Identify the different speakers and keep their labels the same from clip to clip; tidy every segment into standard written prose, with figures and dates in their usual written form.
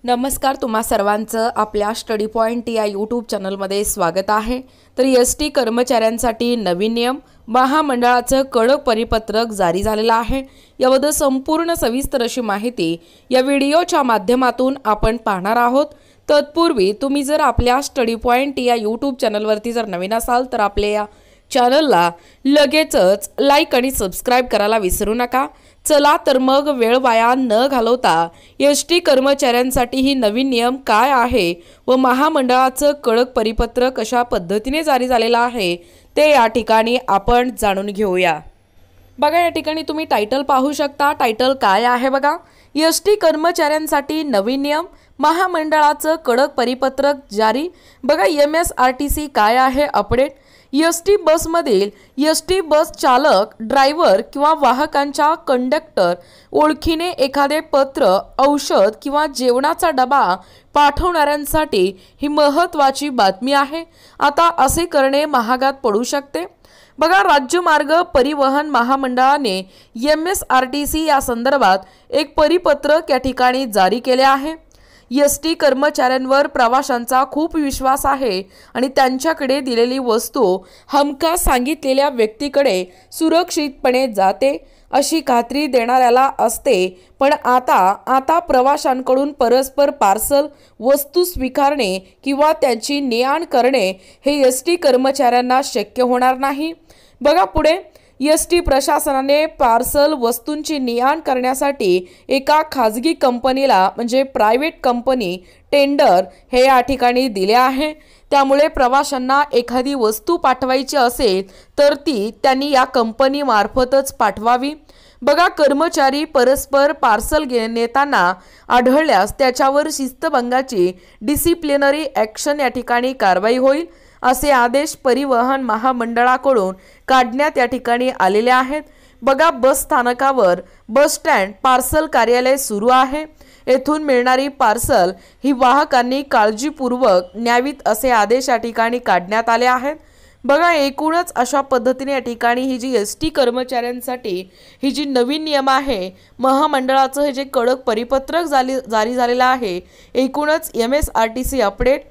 Speaker 1: नमस्कार, तुम्हा सर्वांचं आपल्या स्टडी पॉइंट या यूट्यूब चॅनलमध्ये स्वागत आहे। तर एसटी कर्मचाऱ्यांसाठी नवीन नियम, महामंडळाचं कडक परिपत्रक जारी झालेलं आहे। याबद्दल संपूर्ण सविस्तर अशी माहिती या व्हिडिओच्या माध्यमातून आपण पाहणार आहोत। तत्पूर्वी तुम्ही जर आपल्या स्टडी पॉइंट या यूट्यूब चॅनलवरती जर नवीन असाल तर आपल्या या चॅनलला लगेचच लाईक आणि सबस्क्राइब करायला विसरू नका। चला तर मग वेळ वाया न घालवता एसटी कर्मचाऱ्यांसाठी ही नवीन नियम काय आहे व महामंडळाचं कडक परिपत्रक कशा पद्धतीने जारी झालेलं आहे ते या ठिकाणी आपण जाणून घेऊया। बघा, या ठिकाणी तुम्ही टायटल पाहू शकता। टायटल काय आहे बघा, एसटी कर्मचाऱ्यांसाठी नवीन नियम, महामंडळाचं कडक परिपत्रक जारी। बघा, MSRTC काय आहे अपडेट। एसटी बसमधील एसटी बस चालक, ड्रायव्हर किंवा वाहकांच्या कंडक्टर ओळखीने एखादे पत्र, औषध किंवा जेवणाचा डबा पाठवणाऱ्यांसाठी ही महत्त्वाची बातमी आहे। आता असे करणे महागात पडू शकते। बघा, राज्य मार्ग परिवहन महामंडळाने MSRTC या संदर्भात एक परिपत्रक या ठिकाणी जारी केले आहे। एसटी कर्मचाऱ्यांवर प्रवाशांचा खूप विश्वास आहे आणि त्यांच्याकडे दिलेली वस्तू हमखास सांगितलेल्या व्यक्तीकडे सुरक्षितपणे जाते अशी खात्री देणाऱ्याला असते। पण आता प्रवाशांकडून परस्पर पार्सल वस्तू स्वीकारणे किंवा त्यांची ने-आण करणे हे एसटी कर्मचाऱ्यांना शक्य होणार नाही। बघा पुढे, एसटी प्रशासनाने पार्सल वस्तूंची ने-आण करण्यासाठी एका खाजगी कंपनीला म्हणजे प्रायव्हेट कंपनी टेंडर हे या ठिकाणी दिले आहे। त्यामुळे प्रवाशांना एखादी वस्तू पाठवायची असेल तर ती त्यांनी या कंपनी मार्फतच पाठवावी। बघा, कर्मचारी परस्पर पार्सल नेताना आढळल्यास त्याच्यावर शिस्तभंगाची डिसिप्लिनरी ॲक्शन या ठिकाणी कारवाई होईल असे आदेश परिवहन महामंडळाकडून काढण्यात या ठिकाणी आलेले आहेत। बघा, बस स्थानकावर बस स्टँड पार्सल कार्यालय सुरू आहे। येथून मिळणारी पार्सल ही वाहकांनी काळजीपूर्वक न्यावीत असे आदेश या ठिकाणी काढण्यात आले आहेत। बघा, एकूणच अशा पद्धतीने या ठिकाणी ही जी एसटी कर्मचाऱ्यांसाठी ही जी नवीन नियम आहे, महामंडळाचं हे जे कडक परिपत्रक जारी झालेलं आहे, एकूणच MSRTC अपडेट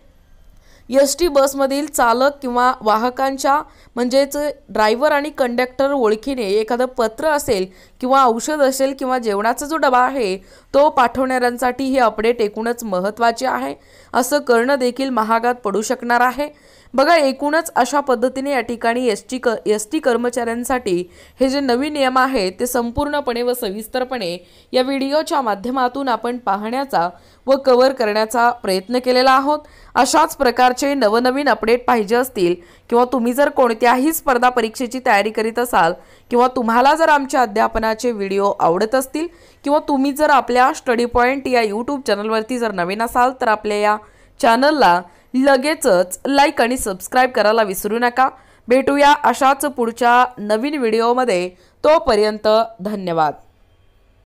Speaker 1: एसटी बसमधील चालक किंवा वाहकांच्या म्हणजेच ड्रायव्हर आणि कंडक्टर ओळखीने एखादं पत्र असेल किंवा औषध असेल किंवा जेवणाचा जो डबा आहे तो पाठवणाऱ्यांसाठी ही अपडेट एकूणच महत्त्वाची आहे। असं करणं देखील महागात पडू शकणार आहे। बघा, एकूणच अशा पद्धतीने या ठिकाणी एसटी कर्मचाऱ्यांसाठी हे जे नवीन नियम आहेत ते संपूर्णपणे व सविस्तरपणे या व्हिडिओच्या माध्यमातून आपण पाहण्याचा व कव्हर करण्याचा प्रयत्न केलेला आहोत। अशाच प्रकारचे नवनवीन अपडेट पाहिजे असतील किंवा तुम्ही जर कोणत्याही स्पर्धा परीक्षेची तयारी करीत असाल किंवा तुम्हाला जर आमच्या अध्यापनाचे व्हिडिओ आवडत असतील किंवा तुम्ही जर आपल्या स्टडी पॉइंट या यूट्यूब चॅनलवरती जर नवीन असाल तर आपल्या या चॅनलला लगेचच लाईक आणि सबस्क्राइब करायला विसरू नका। भेटूया अशाच पुढच्या नवीन व्हिडिओमध्ये। तोपर्यंत धन्यवाद।